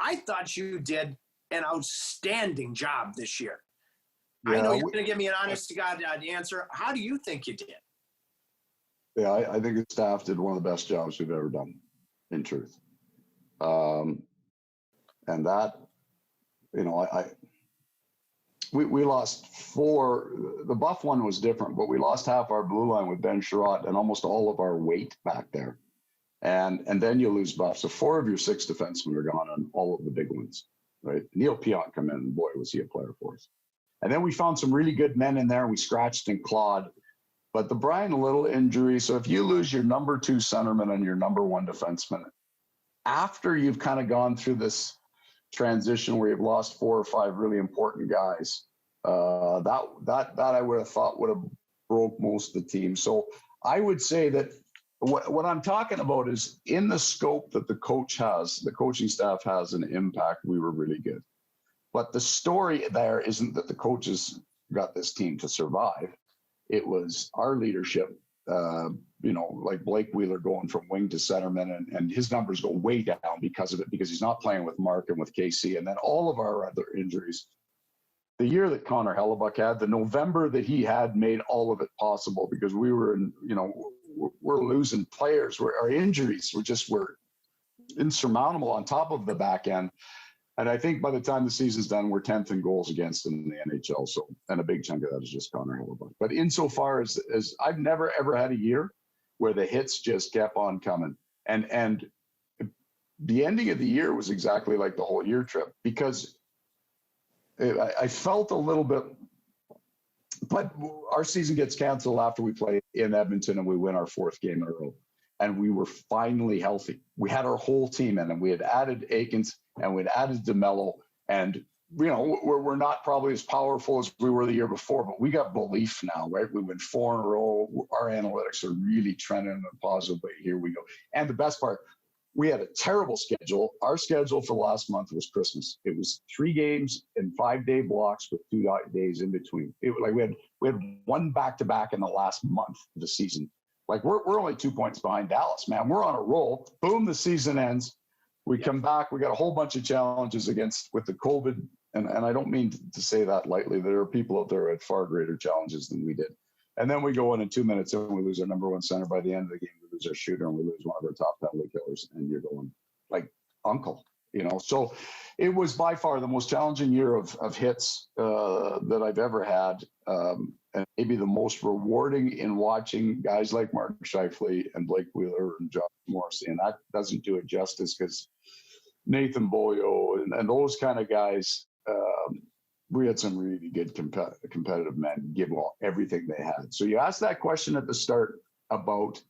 I thought you did an outstanding job this year. Yeah, I know you're going to give me an honest to God answer. How do you think you did? Yeah, I think the staff did one of the best jobs we've ever done, in truth. And that, you know, we lost 4. The Buff one was different, but we lost half our blue line with Ben Sherratt and almost all of our weight back there. And then you lose Buff. So 4 of your 6 defensemen are gone on all of the big ones, right? Neil Pionk come in, and boy, was he a player for us. And then we found some really good men in there, and we scratched and clawed. But the Brian Little injury, so if you lose your number 2 centerman and your number 1 defenseman, after you've kind of gone through this transition where you've lost 4 or 5 really important guys, that I would have thought would have broke most of the team. So I would say that what I'm talking about is in the scope that the coaching staff has an impact, we were really good. But the story there isn't that the coaches got this team to survive. It was our leadership, like Blake Wheeler going from wing to centerman, and his numbers go way down because of it, because he's not playing with Mark and with KC, and then all of our other injuries. The year that Connor Hellebuck had, the November that he had made all of it possible, because we were we're losing players. Our injuries were insurmountable on top of the back end. And I think by the time the season's done, we're 10th in goals against in the NHL. So, and a big chunk of that is just Connor Hellebuck. But insofar as I've never ever had a year where the hits just kept on coming. And the ending of the year was exactly like the whole year trip, because I felt a little bit, but our season gets canceled after we play in Edmonton and we win our 4th game in a row. And we were finally healthy. We had our whole team in, and we had added Aikens and we'd added DeMello. And, we're not probably as powerful as we were the year before, but we got belief now, right? We win 4 in a row. Our analytics are really trending in a positive way. Here we go. And the best part, we had a terrible schedule. Our schedule for the last month was Christmas. It was 3 games in 5-day blocks with 2 days in between. We had 1 back-to-back in the last month of the season. Like we're only 2 points behind Dallas, man. We're on a roll. Boom, the season ends. We come back. We got a whole bunch of challenges with the COVID, and I don't mean to say that lightly. There are people out there who had far greater challenges than we did. And then we go in 2 minutes and we lose our number 1 center. By the end of the game, we lose our shooter and we lose one of our top penalty killers. And you're going like uncle, So it was by far the most challenging year of hits that I've ever had. And maybe the most rewarding in watching guys like Mark Scheifele and Blake Wheeler and Josh Morrissey. And that doesn't do it justice, because Nathan Boyo and those kind of guys, we had some really good competitive men give everything they had. So you asked that question at the start about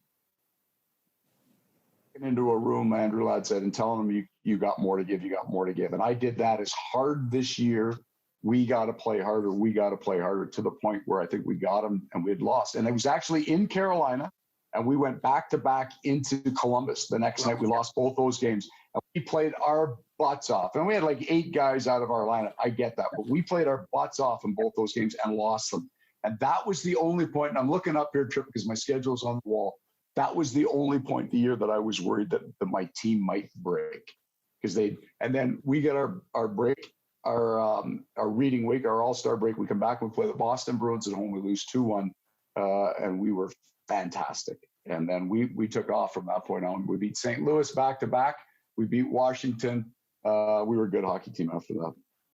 getting into a room, Andrew Ladd said, and telling them you got more to give, you got more to give. And I did that as hard this year. We got to play harder. We got to play harder, to the point where I think we got them and we had lost. And it was actually in Carolina, and we went back to back into Columbus the next night. We lost both those games, and we played our butts off. And we had like 8 guys out of our lineup. I get that, but we played our butts off in both those games and lost them. And that was the only point. And I'm looking up here, Trip, because my schedule's on the wall. That was the only point the year that I was worried that my team might break, and then we get our break. Our reading week, our all-star break, we come back and we play the Boston Bruins at home. We lose 2-1, and we were fantastic. And then we took off from that point on. We beat St. Louis back-to-back. We beat Washington. We were a good hockey team after that.